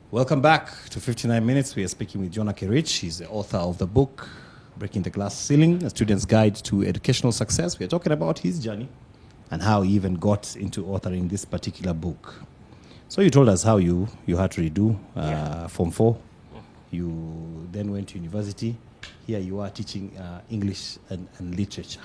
Welcome back to 59 Minutes. We are speaking with Jonah Kerich. He's the author of the book, Breaking the Glass Ceiling, A Student's Guide to Educational Success. We are talking about his journey and how he even got into authoring this particular book. So you told us how you had to redo Form 4. You then went to university. Here you are teaching English and literature.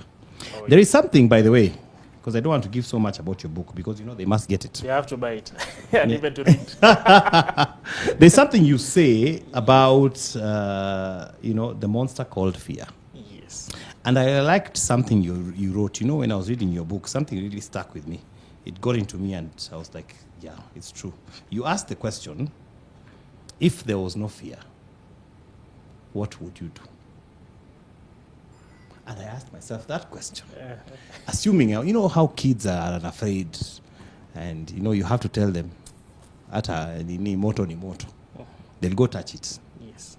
Oh, there is something, by the way, because I don't want to give so much about your book because, you know, they must get it. They have to buy it and even to read. There's something you say about, the monster called fear. Yes. And I liked something you wrote. You know, when I was reading your book, something really stuck with me. It got into me and I was like, yeah, it's true. You asked the question, if there was no fear, what would you do? And I asked myself that question. Assuming, you know how kids are afraid and, you know, you have to tell them, ni moto. They'll go touch it. Yes.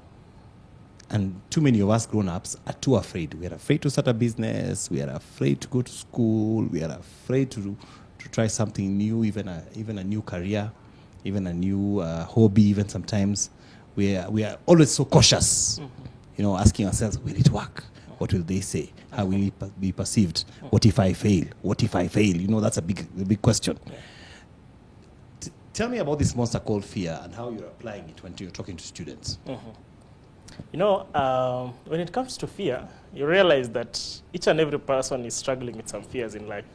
And too many of us grown-ups are too afraid. We are afraid to start a business. We are afraid to go to school. We are afraid to try something new, even a new career, even a new hobby, even sometimes. We are always so cautious, you know, asking ourselves, will it work? What will they say? How will it be perceived? What if I fail? What if I fail? You know, that's a big question. Tell me about this monster called fear and how you're applying it when you're talking to students. You know, when it comes to fear, you realize that each and every person is struggling with some fears in life.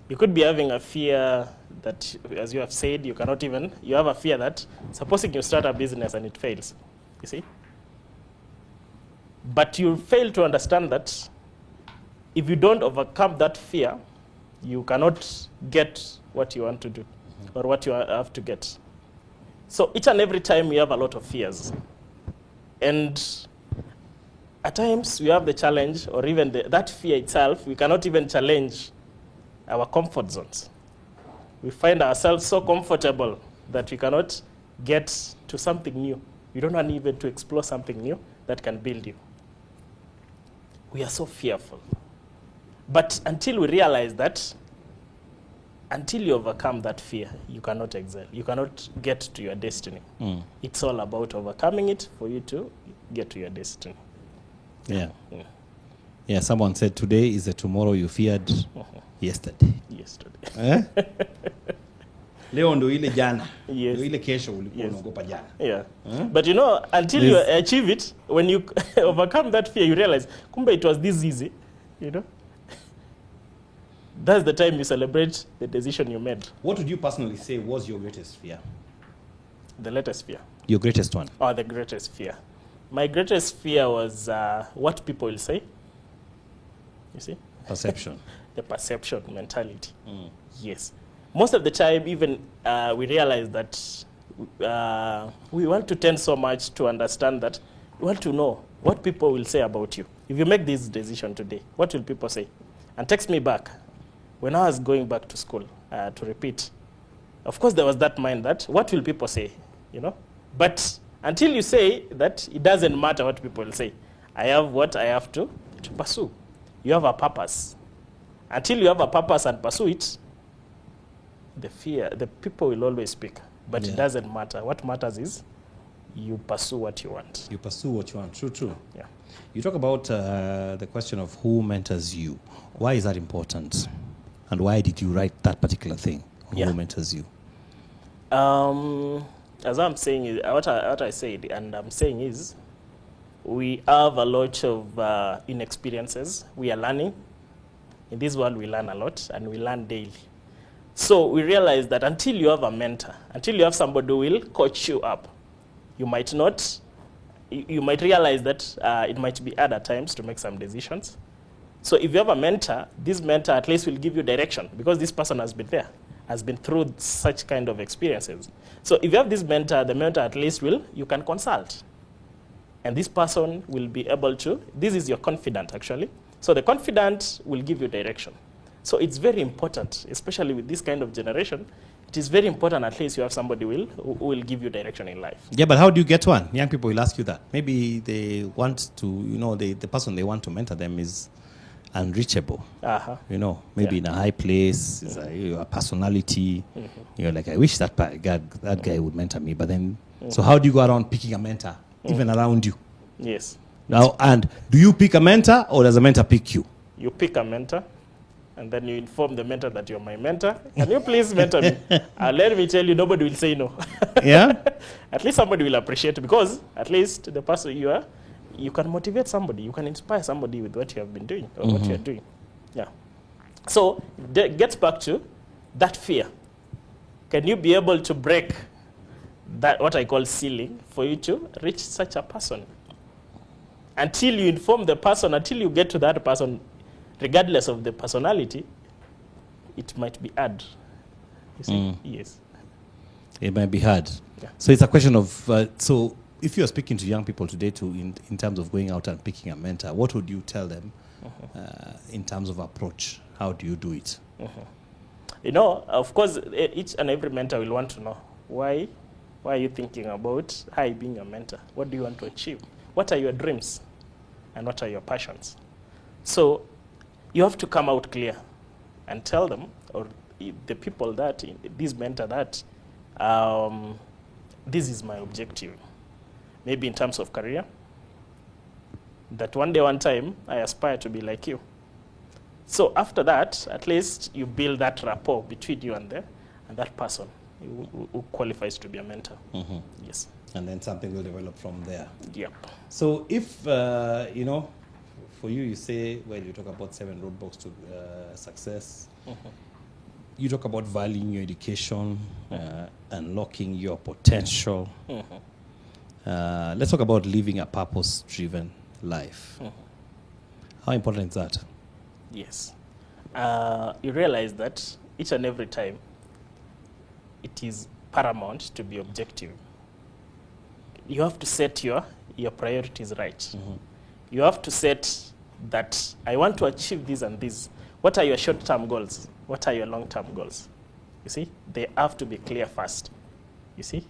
You could be having a fear that, as you have said, you have a fear that, supposing you start a business and it fails, you see? But you fail to understand that if you don't overcome that fear, you cannot get what you want to do or what you have to get. So each and every time we have a lot of fears. And at times we have the challenge, or even that fear itself, we cannot even challenge our comfort zones. We find ourselves so comfortable that we cannot get to something new. We don't want even to explore something new that can build you. We are so fearful. But until we realize that, until you overcome that fear, you cannot excel. You cannot get to your destiny. It's all about overcoming it for you to get to your destiny. Yeah, someone said today is the tomorrow you feared yesterday. Leo ndo ile jana. Yes. Ndo ile kesho ulikuwa unaogopa jana. Yeah. But you know, until you achieve it, when you overcome that fear, you realize, kumbe it was this easy, you know? That's the time you celebrate the decision you made. What would you personally say was your greatest fear? The latest fear. Your greatest one? Oh, the greatest fear. My greatest fear was what people will say. You see? Perception. The perception mentality. Yes. Most of the time, even we realize that we want to tend so much to understand that we want to know what people will say about you. If you make this decision today, what will people say? And takes me back. When I was going back to school to repeat, of course there was that mind that what will people say, you know? But until you say that, it doesn't matter what people will say. I have what I have to pursue. You have a purpose. Until you have a purpose and pursue it, the people will always speak. But it doesn't matter. What matters is you pursue what you want. You pursue what you want. True. Yeah. You talk about the question of who mentors you. Why is that important? And why did you write that particular thing? Who mentors you? As I'm saying, what I said, and I'm saying is, we have a lot of inexperiences. We are learning. In this world, we learn a lot, and we learn daily. So we realize that until you have a mentor, until you have somebody who will coach you up, you might realize that it might be hard at times to make some decisions. So if you have a mentor, this mentor at least will give you direction because this person has been there, has been through such kind of experiences. So if you have this mentor, the mentor at least you can consult. And this person will be able to, this is your confidant actually. So the confidant will give you direction. So it's very important, especially with this kind of generation, it is very important at least you have somebody who will give you direction in life. Yeah, but how do you get one? Young people will ask you that. Maybe they want to, you know, the person they want to mentor them is unreachable. Uh-huh. You know, maybe in a high place, it's your personality. You're like, I wish that guy would mentor me. But then, so how do you go around picking a mentor, even around you? Yes. Now, and do you pick a mentor or does a mentor pick you? You pick a mentor, and then you inform the mentor that you're my mentor. Can you please mentor me? Let me tell you, nobody will say no. Yeah? At least somebody will appreciate, because at least the person you are, you can motivate somebody, you can inspire somebody with what you have been doing or what you're doing. Yeah. So that gets back to that fear. Can you be able to break that, what I call ceiling, for you to reach such a person? Until you inform the person, until you get to that person, regardless of the personality, it might be hard. You see? Yes. It might be hard. Yeah. So it's a question of, so if you're speaking to young people today in terms of going out and picking a mentor, what would you tell them in terms of approach? How do you do it? You know, of course, each and every mentor will want to know, why are you thinking about being a mentor? What do you want to achieve? What are your dreams? And what are your passions? So you have to come out clear and tell them, or the people that, this mentor, that this is my objective. Maybe in terms of career, that one day, one time, I aspire to be like you. So after that, at least you build that rapport between you and that person who qualifies to be a mentor. Yes. And then something will develop from there. Yep. So if, you know, for you, you say, well, you talk about 7 roadblocks to success. You talk about valuing your education, unlocking your potential. Let's talk about living a purpose-driven life. How important is that? Yes. You realize that each and every time, it is paramount to be objective. You have to set your priorities right. You have to set that I want to achieve this and this. What are your short-term goals? What are your long-term goals? You see, they have to be clear first. You see,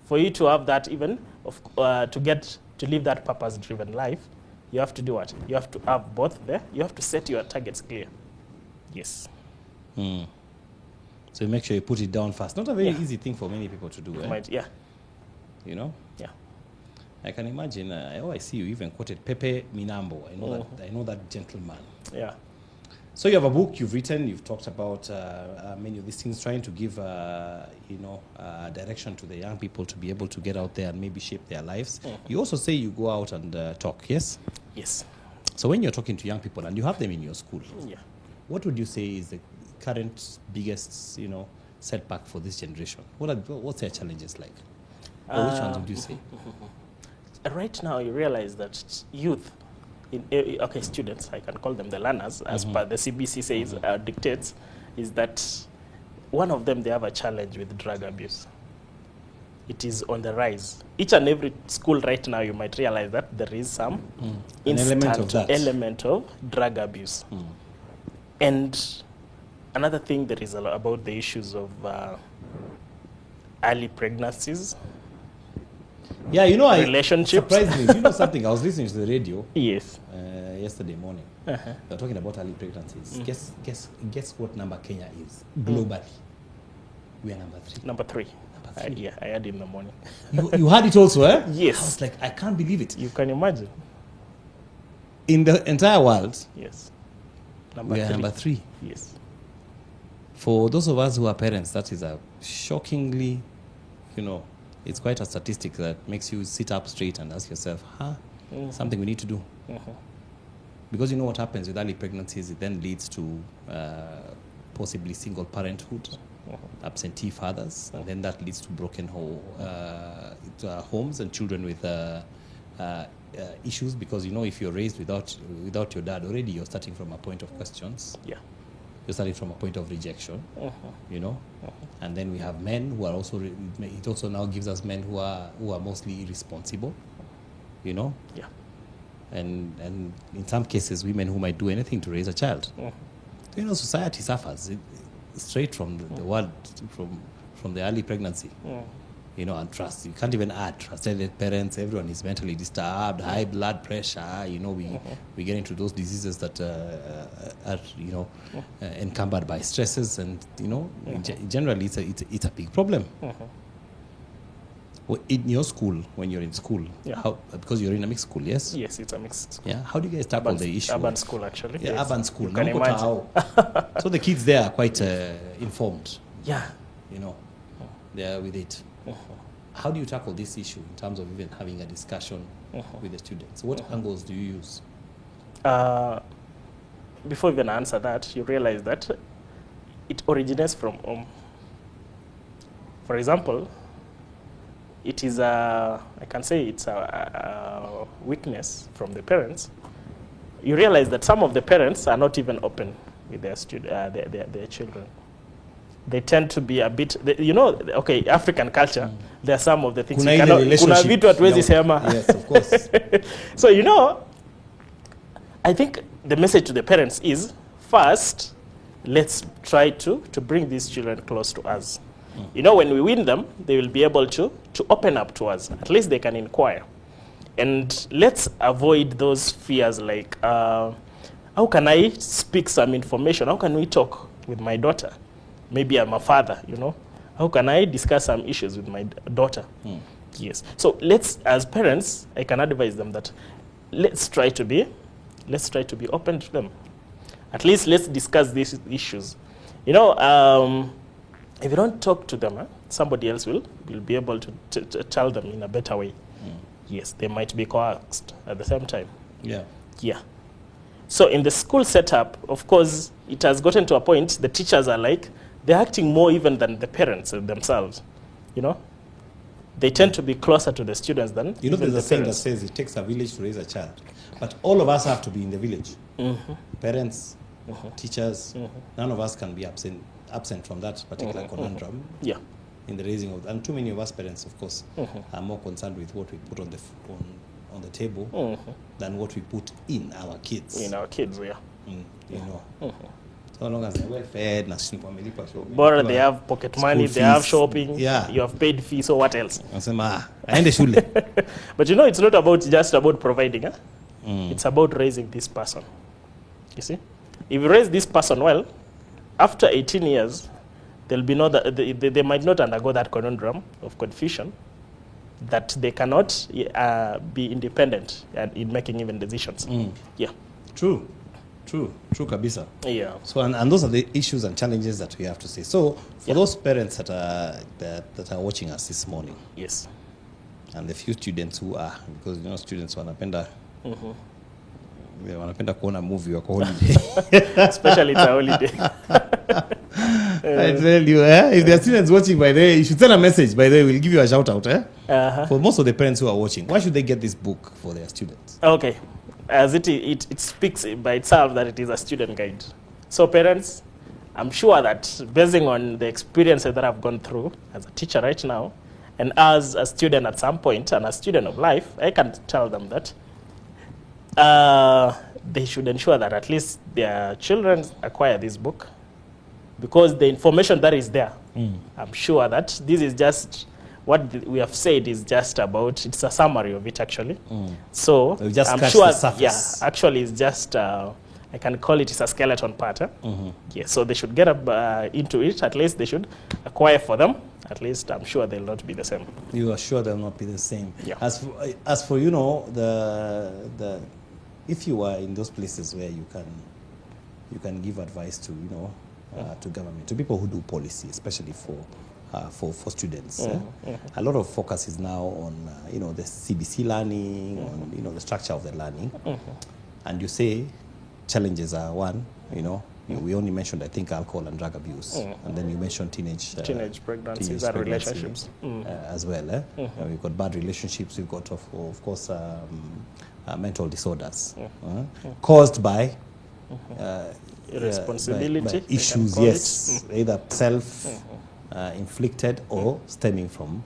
for you to have that, even to live that purpose-driven life, you have to do what? You have to have both there. You have to set your targets clear. Yes. So you make sure you put it down first. Not a very easy thing for many people to do. Yeah. You know? Yeah. I can imagine. I see you even quoted Pepe Minambo. I know that gentleman. Yeah. So you have a book you've written. You've talked about many of these things, trying to give direction to the young people to be able to get out there and maybe shape their lives. You also say you go out and talk. Yes. Yes. So when you're talking to young people and you have them in your school, what would you say is the current biggest setback for this generation? What's their challenges like? Or which ones would you say? Right now, you realize that youth, students, I can call them the learners, as per the CBC says, dictates, is that one of them, they have a challenge with drug abuse. It is on the rise. Each and every school right now, you might realize that there is some element of drug abuse. And another thing that is about the issues of early pregnancies. Yeah, relationships. Surprised me. You know something? I was listening to the radio. Yes. Yesterday morning. They were talking about early pregnancies. Guess what number Kenya is globally? We are number 3. Number 3. I had in the morning. You had it also, eh? Yes. I was like, I can't believe it. You can imagine. In the entire world, yes, we are number 3. Yes. For those of us who are parents, that is a shockingly, it's quite a statistic that makes you sit up straight and ask yourself, something we need to do. Because you know what happens with early pregnancies, it then leads to possibly single parenthood, absentee fathers, and then that leads to broken homes and children with issues, because if you're raised without your dad already, you're starting from a point of questions. Yeah. You're starting from a point of rejection, and then we have men who are also. It also now gives us men who are mostly irresponsible, Yeah. And in some cases, women who might do anything to raise a child. Society suffers straight from the world, from the early pregnancy. you know, and trust. You can't even add trusted parents. Everyone is mentally disturbed, high blood pressure. You know, we get into those diseases that are, you know, encumbered by stresses, and you know, generally it's a big problem. Well, in your school, when you're in school, how, because you're in a mixed school, yes? Yes, it's a mixed school. Yeah. How do you guys tackle the issue? Urban school, actually. Yeah, yes. urban school. You can imagine. So the kids there are quite informed. Yeah. You know, they are with it. How do you tackle this issue in terms of even having a discussion with the students? What angles do you use? Before even answer that, you realize that it originates from home. For example, it is I can say it's a weakness from the parents. You realize that some of the parents are not even open with their children. They tend to be a bit, you know, okay, African culture, there are some of the things you cannot, kuna vitu hatuwezi sema. Yes, of course. So, you know, I think the message to the parents is, first, let's try to bring these children close to us. You know, when we win them, they will be able to open up to us. At least they can inquire. And let's avoid those fears like, how can I speak some information? How can we talk with my daughter? Maybe I'm a father, you know. How can I discuss some issues with my daughter? Yes. So let's, as parents, I can advise them that let's try to be open to them. At least let's discuss these issues. You know, if you don't talk to them, somebody else will be able to tell them in a better way. Yes, they might be coaxed at the same time. Yeah. Yeah. So in the school setup, of course, it has gotten to a point, the teachers are like, they're acting more even than the parents themselves, you know? They tend to be closer to the students than you know, even there's a the saying that parents. says it takes a village to raise a child. But all of us have to be in the village. Parents, teachers, none of us can be absent from that particular conundrum. Yeah. In the raising of, and too many of us parents, of course, are more concerned with what we put on the table than what we put in our kids. In our kids, yeah. You know. So long as they're well fed, But they have pocket money, they have shopping, yeah. You have paid fees, so what else? But But you know, it's not just about providing. It's about raising this person. You see? If you raise this person well, after 18 years, there'll be they might not undergo that conundrum of confusion, that they cannot be independent in making even decisions. Yeah. True kabisa. Yeah. So and those are the issues and challenges that we have to see. So for those parents that are watching us this morning, yes, and the few students who are, because you know students wanapenda wanapenda kuona movie wako holiday. Especially it's a holiday. I tell you, if there are students watching, by the way, you should send a message. By the way, we'll give you a shout out. For most of the parents who are watching, why should they get this book for their students? Okay, as it speaks by itself that it is a student guide. So parents, I'm sure that basing on the experiences that I've gone through as a teacher right now, and as a student at some point, and a student of life, I can tell them that they should ensure that at least their children acquire this book, because the information that is there, I'm sure that this is just what we have said is just about, it's a summary of it actually. So just I'm scratch the sure, surface. yeah, actually it's just, I can call it, it's a skeleton part. Yeah, so they should get up into it, at least they should acquire for them. At least I'm sure they'll not be the same. You are sure they'll not be the same. Yeah. As for you know, the if you are in those places where you can give advice to, you know, to government, to people who do policy, especially for students. A lot of focus is now on you know, the CBC learning, on, you know, the structure of the learning, and you say challenges are one, you know. We only mentioned, I think, alcohol and drug abuse, and then you mentioned teenage pregnancies and relationships as well. We've got bad relationships. We've got, of course, mental disorders caused by irresponsibility, by issues, yes, either self inflicted or stemming from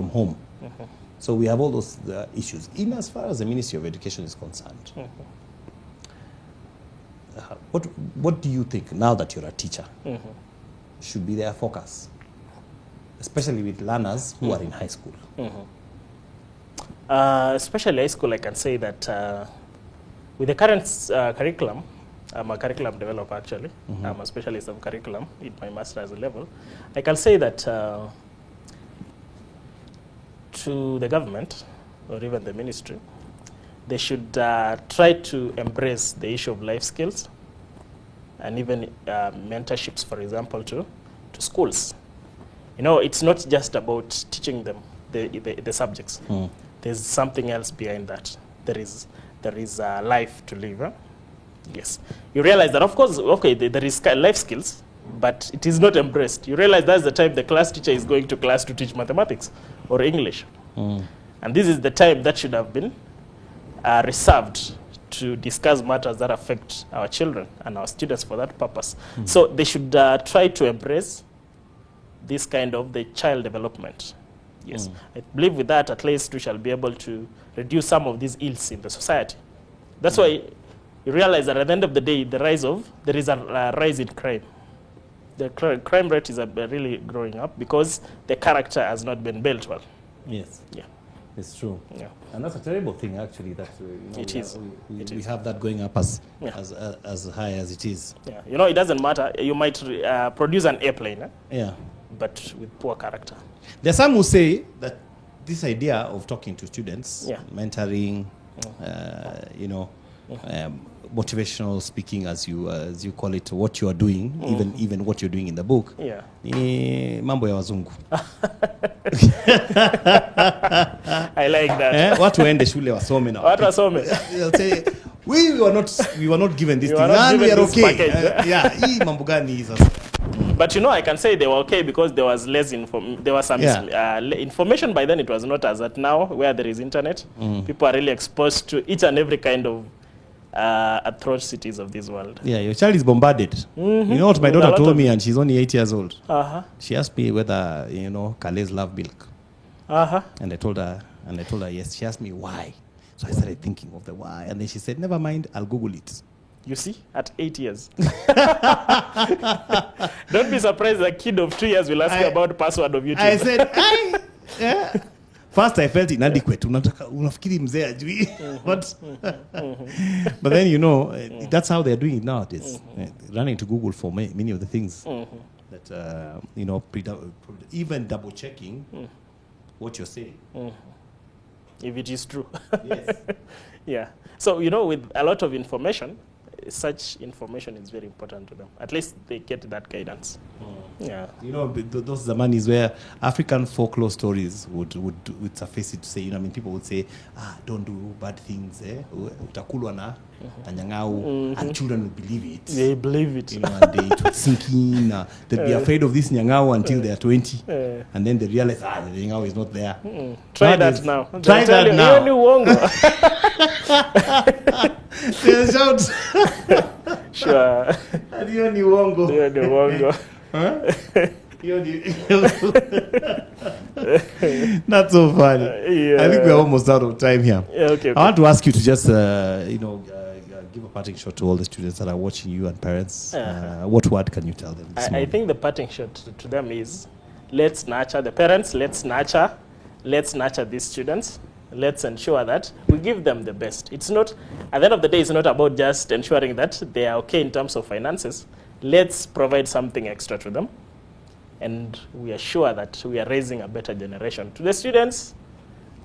home. So we have all those issues. In as far as the Ministry of Education is concerned, what do you think, now that you're a teacher, should be their focus? especially with learners who are in high school? Especially high school, I can say that with the current curriculum, I'm a curriculum developer actually. I'm a specialist of curriculum in my master's level. I can say that to the government or even the ministry, they should try to embrace the issue of life skills and even mentorships, for example, to schools. You know, it's not just about teaching them the subjects. There's something else behind that. There is life to live. Huh? Yes. You realize that, of course, okay, there is life skills, but it is not embraced. You realize that's the time the class teacher is going to class to teach mathematics or English. And this is the time that should have been reserved to discuss matters that affect our children and our students for that purpose. So they should try to embrace this kind of the child development. Yes. I believe with that, at least we shall be able to reduce some of these ills in the society. That's why you realize that at the end of the day, there is a rise in crime. The crime rate is really growing up because the character has not been built well. Yes. Yeah. It's true. Yeah. And that's a terrible thing, actually, that It is. we have that going up as high as it is. Yeah. You know, it doesn't matter. You might produce an airplane, Yeah. but with poor character. There are some who say that this idea of talking to students, Yeah. mentoring, motivational speaking, as you call it, what you are doing, even what you're doing in the book, Yeah. ni mambo ya wazungu. I like that. Watu waende shule wasome na Watu wasome. They'll say we were not given this We thing. were not And we given are this okay. package. Yeah, hii mambo gani hii sasa? But you know, I can say they were okay because there was less there was some information by then. It was not as at now, where there is internet. People are really exposed to each and every kind of atrocities of this world. Yeah, your child is bombarded. You know what my daughter told me, and she's only 8 years old. She asked me whether Calais love milk. And I told her yes. She asked me why. So I started thinking of the why, and then she said, "Never mind, I'll Google it." You see, at 8 years. Don't be surprised a kid of 2 years will ask you about the password of YouTube. I said, yeah. First I felt inadequate. Unafikiri mzee ajui. But then, that's how they're doing it nowadays. Running to Google for many of the things that, even double checking what you're saying. If it is true. Yes. Yeah. So, with a lot of information, such information is very important to them. At least they get that guidance. Yeah. Those zamanis where African folklore stories would surface it to say, people would say, don't do bad things, utakulwa na nyang'au, and children would believe it. They believe it. And it would sink in. They'd be afraid of this nyang'au until they are 20. And then they realize, the nyang'au is not there. Try that now. Try that now. They'll shout. Sure. Hiyo ni uongo. Hiyo ni uongo. That's so funny. Yeah. I think we're almost out of time here. Yeah, okay. I want to ask you to just, give a parting shot to all the students that are watching you and parents. What word can you tell them this I morning? think the parting shot to them is, let's nurture the parents, let's nurture these students. Let's ensure that we give them the best. It's not, at the end of the day, it's not about just ensuring that they are okay in terms of finances. Let's provide something extra to them. And we are sure that we are raising a better generation. To the students,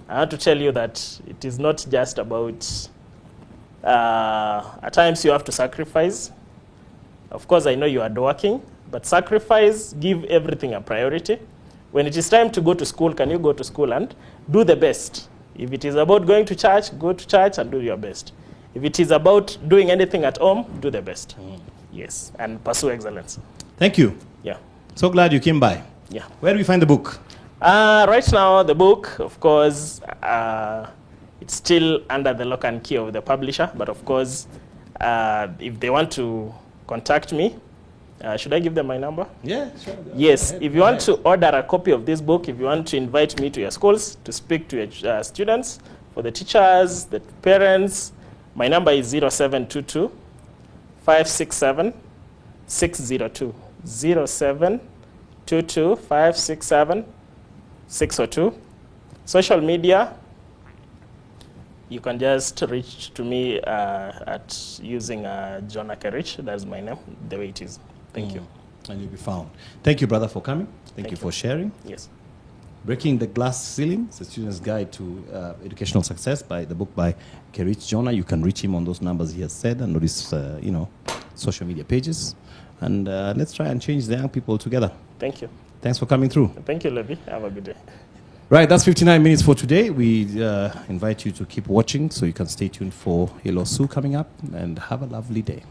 I want to tell you that it is not just about, at times you have to sacrifice. Of course, I know you are working, but sacrifice, give everything a priority. When it is time to go to school, can you go to school and do the best? If it is about going to church, go to church and do your best. If it is about doing anything at home, do the best. Yes, and pursue excellence. Thank you. Yeah. So glad you came by. Yeah. Where do we find the book? Right now, the book, of course, it's still under the lock and key of the publisher. But of course, if they want to contact me, should I give them my number? Yeah, sure. Yes, if you want to order a copy of this book, if you want to invite me to your schools to speak to your students, for the teachers, the parents, my number is 0722 567 602. 22567 602. Social media, you can just reach to me at using Jonah Kerich. That's my name, the way it is. Thank you. And you'll be found. Thank you, brother, for coming. Thank you for sharing. Yes. Breaking the Glass Ceiling, it's a student's guide to educational success by the book by Ceiling-Jonah. You can reach him on those numbers he has said and notice, social media pages. And let's try and change the young people together. Thank you. Thanks for coming through. Thank you, Levi. Have a good day. Right, that's 59 minutes for today. We invite you to keep watching so you can stay tuned for Hello Sue coming up, and have a lovely day.